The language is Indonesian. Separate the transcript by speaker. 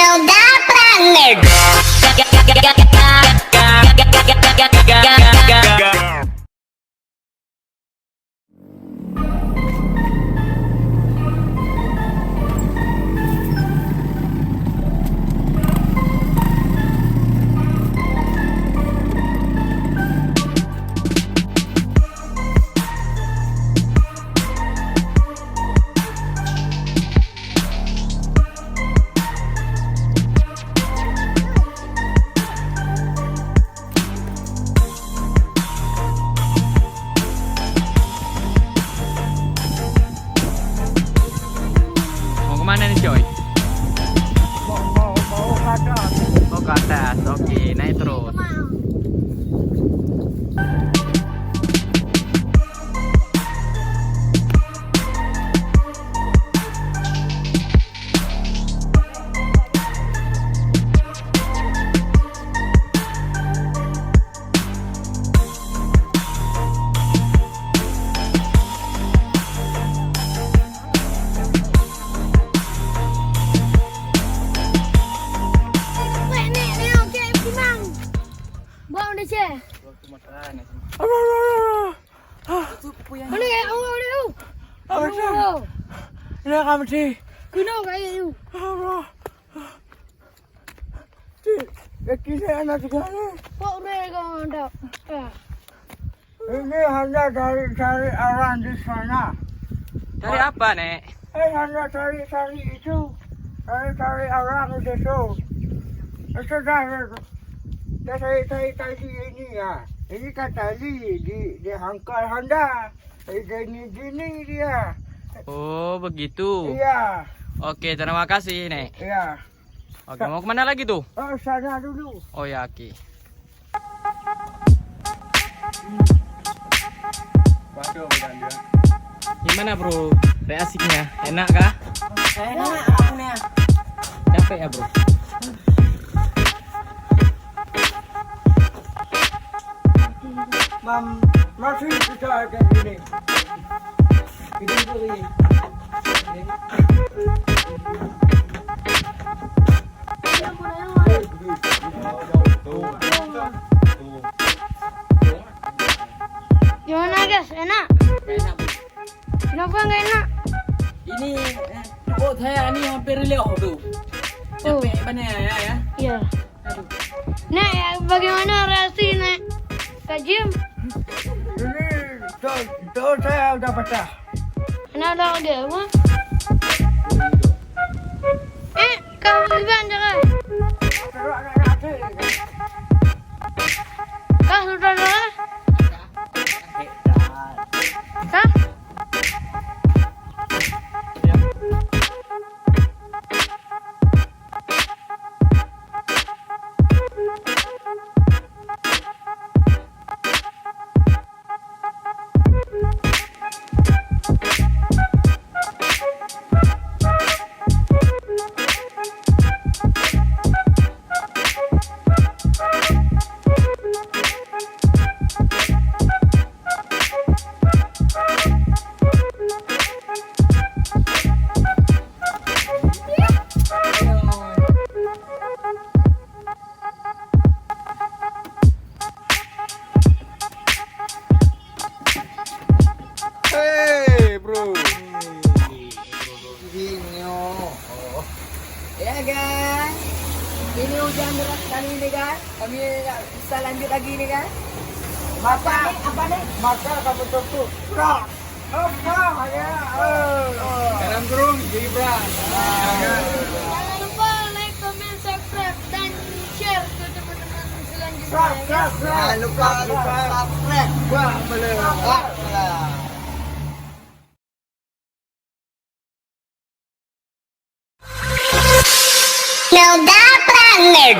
Speaker 1: Zelda Planet.
Speaker 2: Mana nih coy?
Speaker 3: Mau ke atas.
Speaker 2: Oh ke atas, oke naik terus.
Speaker 3: Ini kamu sih.
Speaker 4: Kenapa kayak itu?
Speaker 3: Kini anak sekali.
Speaker 4: Kok mereka ada?
Speaker 3: Ini hanya cari orang di sana.
Speaker 2: Cari apa nek?
Speaker 3: Hanya cari itu. Cari orang di situ. Sudah. Tadi ini ya. Ini kan tadi di hangkal Honda. Gini dia.
Speaker 2: Oh begitu.
Speaker 3: Iya.
Speaker 2: Oke terima kasih nek.
Speaker 3: Iya.
Speaker 2: Oke mau kemana lagi tuh?
Speaker 3: Oh, sana dulu.
Speaker 2: Oh ya oke. Gimana bro? Reaksinya enak kah?
Speaker 4: Enak.
Speaker 2: Capek ya bro?
Speaker 3: Masih bisa kayak gini. Ini beri.
Speaker 4: Gimana guys? Enak?
Speaker 2: Enak bro.
Speaker 4: Kenapa nggak enak?
Speaker 2: Ini perut saya ini hampir lewat tuh. Capek banget ya.
Speaker 4: Iya.
Speaker 2: Aduh.
Speaker 4: Nek, bagaimana reaksi Nek? Kak Jim?
Speaker 3: Ini tuh saya udah pecah.
Speaker 4: Enak ada dia apa? Kau Iban jangan. Kah sudah dah? Kah?
Speaker 3: Hey bro.
Speaker 5: Ya guys, ini hujan deras kali ini kan. Kami bisa lanjut lagi nih kan. Apa nih?
Speaker 3: Maka kamu tutup. Bro. Apa ya?
Speaker 2: Dalam kurung Gibra.
Speaker 4: Jangan lupa like, comment, subscribe, dan share ke teman-teman selanjutnya.
Speaker 5: Jangan lupa subscribe.
Speaker 3: Wah, boleh.
Speaker 1: Zelda Planet.